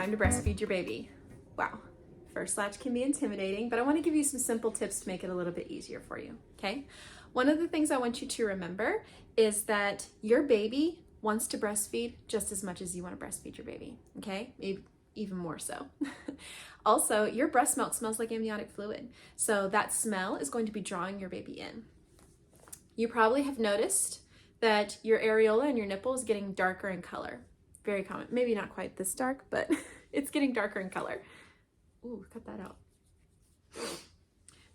time to breastfeed your baby. Wow, first latch can be intimidating, but I want to give you some simple tips to make it a little bit easier for you, okay? One of the things I want you to remember is that your baby wants to breastfeed just as much as you want to breastfeed your baby, okay? Maybe even more so. Also, your breast milk smells like amniotic fluid, so that smell is going to be drawing your baby in. You probably have noticed that your areola and your nipple is getting darker in color. Very common. Maybe not quite this dark, but it's getting darker in color. Ooh, cut that out.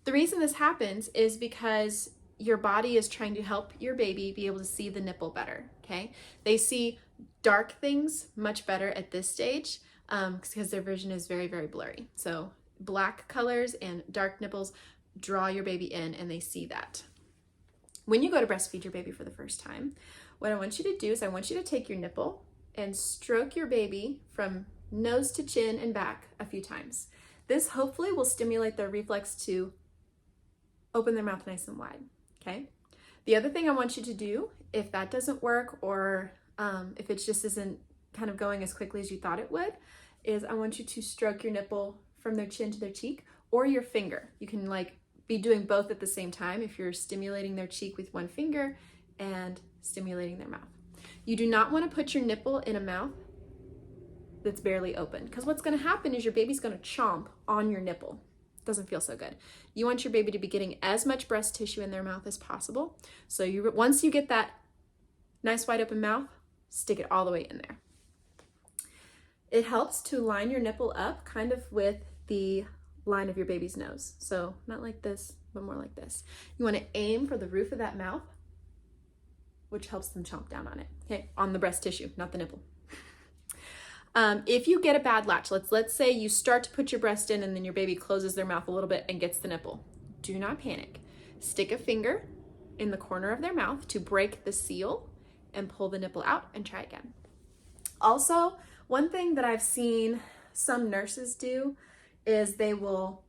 The reason this happens is because your body is trying to help your baby be able to see the nipple better, okay? They see dark things much better at this stage because their vision is very, very blurry. So black colors and dark nipples draw your baby in and they see that. When you go to breastfeed your baby for the first time, what I want you to do is I want you to take your nipple and stroke your baby from nose to chin and back a few times. This hopefully will stimulate their reflex to open their mouth nice and wide, okay? The other thing I want you to do, if that doesn't work or if it just isn't kind of going as quickly as you thought it would, is I want you to stroke your nipple from their chin to their cheek or your finger. You can be doing both at the same time if you're stimulating their cheek with one finger and stimulating their mouth. You do not want to put your nipple in a mouth that's barely open because what's going to happen is your baby's going to chomp on your nipple. Doesn't feel so good. You want your baby to be getting as much breast tissue in their mouth as possible. So once you get that nice wide open mouth, stick it all the way in there. It helps to line your nipple up kind of with the line of your baby's nose. So not like this, but more like this. You want to aim for the roof of that mouth, which helps them chomp down on it. Okay, on the breast tissue, not the nipple. If you get a bad latch, let's say you start to put your breast in and then your baby closes their mouth a little bit and gets the nipple. Do not panic. Stick a finger in the corner of their mouth to break the seal and pull the nipple out and try again. Also, one thing that I've seen some nurses do is they will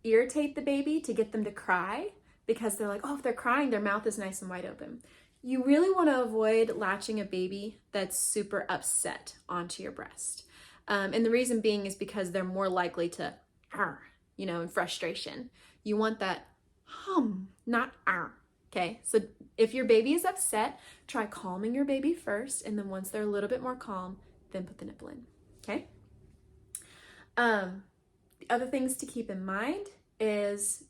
irritate the baby to get them to cry because they're like, oh, if they're crying, their mouth is nice and wide open. You really want to avoid latching a baby that's super upset onto your breast. And the reason being is because they're more likely to, in frustration. You want that hum, not okay? So if your baby is upset, try calming your baby first, and then once they're a little bit more calm, then put the nipple in, okay? The other things to keep in mind is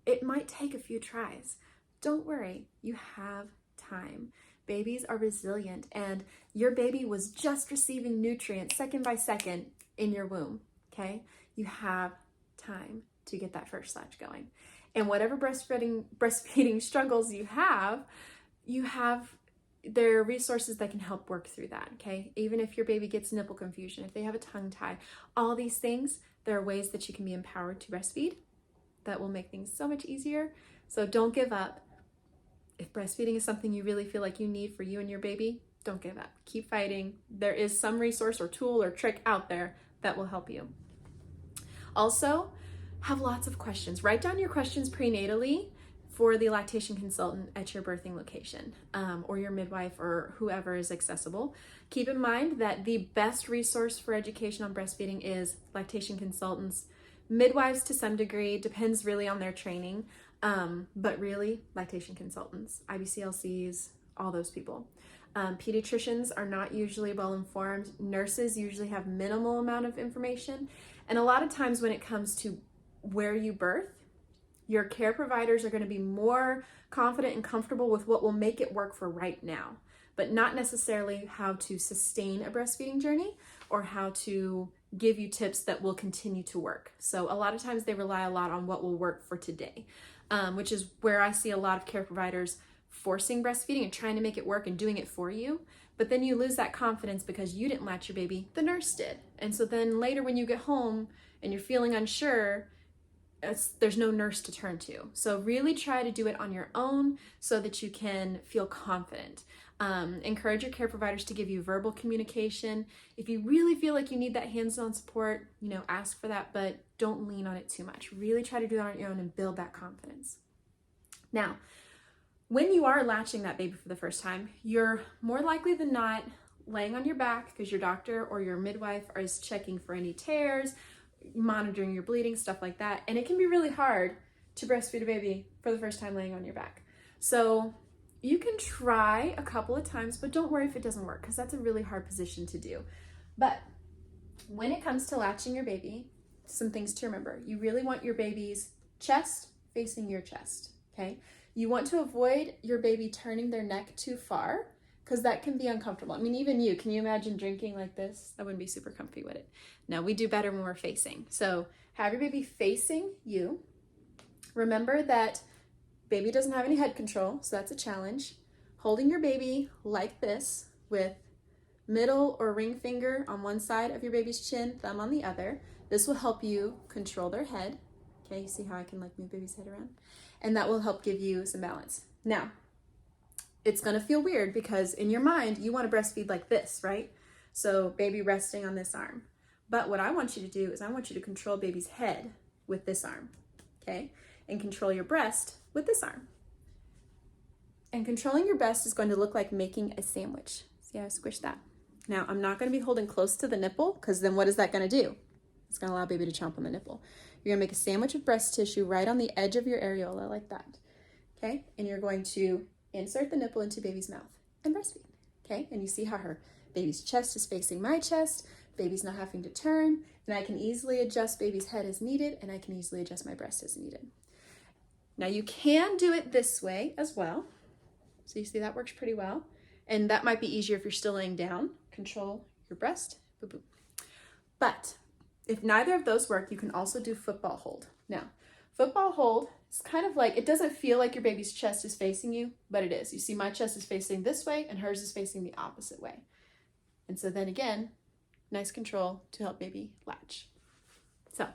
it might take a few tries. Don't worry, you have time. Babies are resilient and your baby was just receiving nutrients second by second in your womb, okay? You have time to get that first latch going. And whatever breastfeeding struggles you have there are resources that can help work through that, okay? Even if your baby gets nipple confusion, if they have a tongue tie, all these things, there are ways that you can be empowered to breastfeed that will make things so much easier. So don't give up. If breastfeeding is something you really feel like you need for you and your baby, don't give up. Keep fighting. There is some resource or tool or trick out there that will help you. Also, have lots of questions. Write down your questions prenatally for the lactation consultant at your birthing location or your midwife or whoever is accessible. Keep in mind that the best resource for education on breastfeeding is lactation consultants, midwives to some degree, depends really on their training, but really lactation consultants, IBCLCs, all those people. Pediatricians are not usually well informed. Nurses usually have minimal amount of information. And a lot of times when it comes to where you birth, your care providers are going to be more confident and comfortable with what will make it work for right now, but not necessarily how to sustain a breastfeeding journey or how to give you tips that will continue to work. So a lot of times they rely a lot on what will work for today, which is where I see a lot of care providers forcing breastfeeding and trying to make it work and doing it for you. But then you lose that confidence because you didn't latch your baby, the nurse did. And so then later when you get home and you're feeling unsure, there's no nurse to turn to. So really try to do it on your own so that you can feel confident. Encourage your care providers to give you verbal communication. If you really feel like you need that hands-on support, ask for that, but don't lean on it too much. Really try to do it on your own and build that confidence. Now, when you are latching that baby for the first time, you're more likely than not laying on your back because your doctor or your midwife is checking for any tears, monitoring your bleeding, stuff like that. And it can be really hard to breastfeed a baby for the first time laying on your back. So you can try a couple of times, but don't worry if it doesn't work because that's a really hard position to do. But when it comes to latching your baby, some things to remember. You really want your baby's chest facing your chest, okay? You want to avoid your baby turning their neck too far because that can be uncomfortable. I mean, even you, can you imagine drinking like this? That wouldn't be super comfy, would it? No, we do better when we're facing. So have your baby facing you. Remember that baby doesn't have any head control, so that's a challenge. Holding your baby like this with middle or ring finger on one side of your baby's chin, thumb on the other. This will help you control their head. Okay, you see how I can like move baby's head around? And that will help give you some balance. Now, it's gonna feel weird because in your mind, you wanna breastfeed like this, right? So baby resting on this arm. But what I want you to do is I want you to control baby's head with this arm, okay? And control your breast with this arm. And controlling your breast is going to look like making a sandwich. See how I squish that? Now, I'm not gonna be holding close to the nipple because then what is that gonna do? It's gonna allow baby to chomp on the nipple. You're gonna make a sandwich of breast tissue right on the edge of your areola like that, okay? And you're going to insert the nipple into baby's mouth and breastfeed, okay? And you see how her baby's chest is facing my chest, baby's not having to turn, and I can easily adjust baby's head as needed, and I can easily adjust my breast as needed. Now you can do it this way as well. So you see that works pretty well. And that might be easier if you're still laying down. Control your breast, boop, boop. But if neither of those work, you can also do football hold. Now, football hold is kind of like, it doesn't feel like your baby's chest is facing you, but it is. You see my chest is facing this way and hers is facing the opposite way. And so then again, nice control to help baby latch. So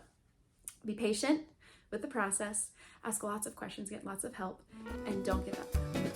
be patient with the process, ask lots of questions, get lots of help, and don't give up.